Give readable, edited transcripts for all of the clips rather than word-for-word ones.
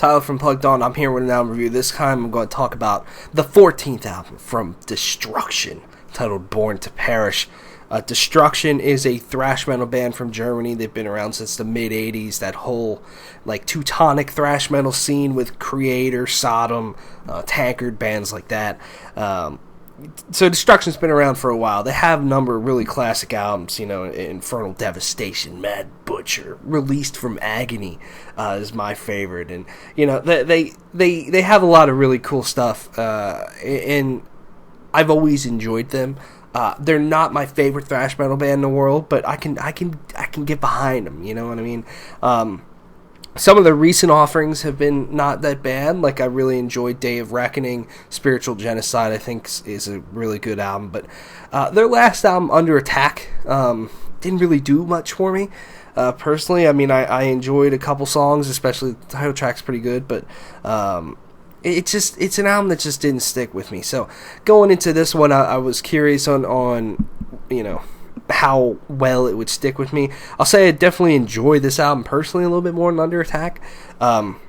Tyler from Plugged On. I'm here with an album review. This time I'm going to talk about the 14th album from Destruction, titled Born to Perish. Destruction is a thrash metal band from Germany. They've been around since the mid-'80s. That whole Teutonic thrash metal scene with Kreator, Sodom, Tankard, bands like that. So Destruction's been around for a while. They have a number of really classic albums, Infernal Devastation, Mad Butcher, Released from Agony is my favorite, and they have a lot of really cool stuff, and I've always enjoyed them. They're not my favorite thrash metal band in the world, but I can get behind them. You know what I mean? Some of the recent offerings have been not that bad. I really enjoyed Day of Reckoning. Spiritual Genocide, I think, is a really good album. But their last album, Under Attack, didn't really do much for me. Personally, I enjoyed a couple songs, especially the title track's pretty good. But it's an album that just didn't stick with me. So going into this one, I was curious on how well it would stick with me. I'll say I definitely enjoy this album personally a little bit more than Under Attack. I'm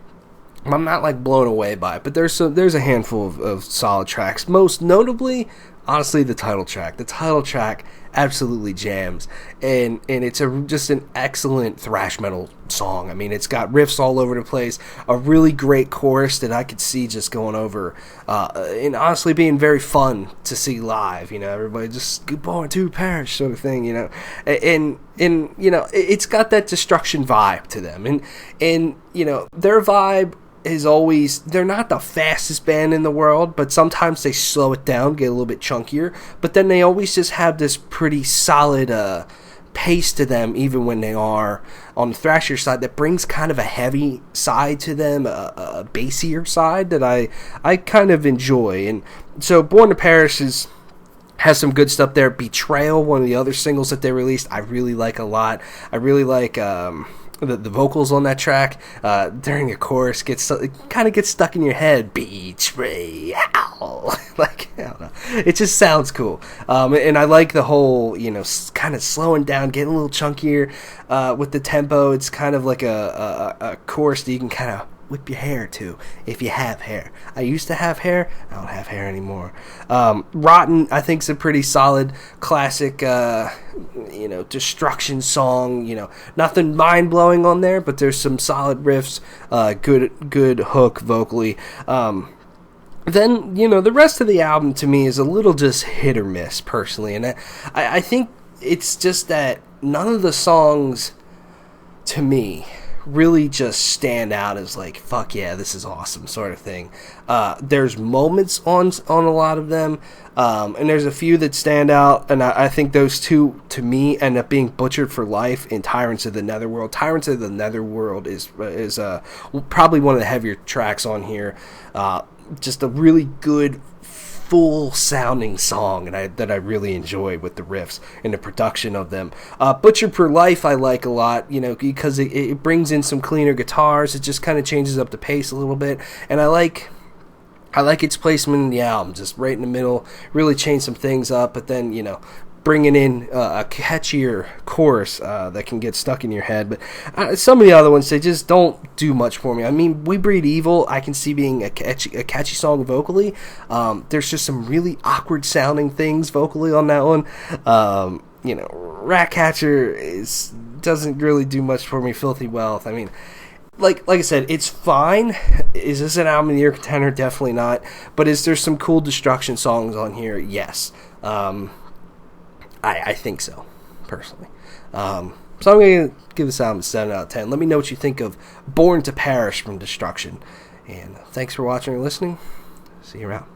not blown away by it, but there's a handful of solid tracks. Most notably, honestly, the title track. The title track absolutely jams, and it's just an excellent thrash metal song. It's got riffs all over the place, a really great chorus that I could see just going over, and honestly being very fun to see live. Everybody just Born to Perish sort of thing. And it's got that Destruction vibe to them, and their vibe is always, they're not the fastest band in the world, but sometimes they slow it down, get a little bit chunkier, but then they always just have this pretty solid pace to them, even when they are on the thrasher side, that brings kind of a heavy side to them, a bassier side that I kind of enjoy. And so Born to Perish has some good stuff there. Betrayal, one of the other singles that they released, I really like a lot. I really like the vocals on that track during a chorus it kind of gets stuck in your head. Betrayal. I don't know. It just sounds cool. And I like the whole, kind of slowing down, getting a little chunkier with the tempo. It's kind of like a chorus that you can kind of whip your hair to if you have hair. I used to have hair. I don't have hair anymore. Rotten, I think, is a pretty solid classic Destruction song. Nothing mind-blowing on there, but there's some solid riffs, good hook vocally. Then the rest of the album to me is a little just hit or miss personally, and I think it's just that none of the songs to me really just stand out as fuck yeah, this is awesome sort of thing. There's moments on a lot of them, and there's a few that stand out, and I think those two to me end up being Butchered for Life and Tyrants of the Netherworld. Tyrants of the Netherworld is probably one of the heavier tracks on here. Just a really good full sounding song, and that I really enjoy with the riffs and the production of them. Butchered for Life I like a lot, because it brings in some cleaner guitars. It just kind of changes up the pace a little bit, and I like its placement in the album, just right in the middle, really change some things up, but then bringing in a catchier chorus that can get stuck in your head. But some of the other ones, they just don't do much for me. We Breed Evil, I can see being a catchy song vocally. There's just some really awkward sounding things vocally on that one. Ratcatcher doesn't really do much for me. Filthy Wealth, like I said, it's fine. Is this an album of the year contender? Definitely not. But is there some cool Destruction songs on here? Yes. I think so, personally. So I'm going to give this album a 7 out of 10. Let me know what you think of Born to Perish from Destruction. And thanks for watching or listening. See you around.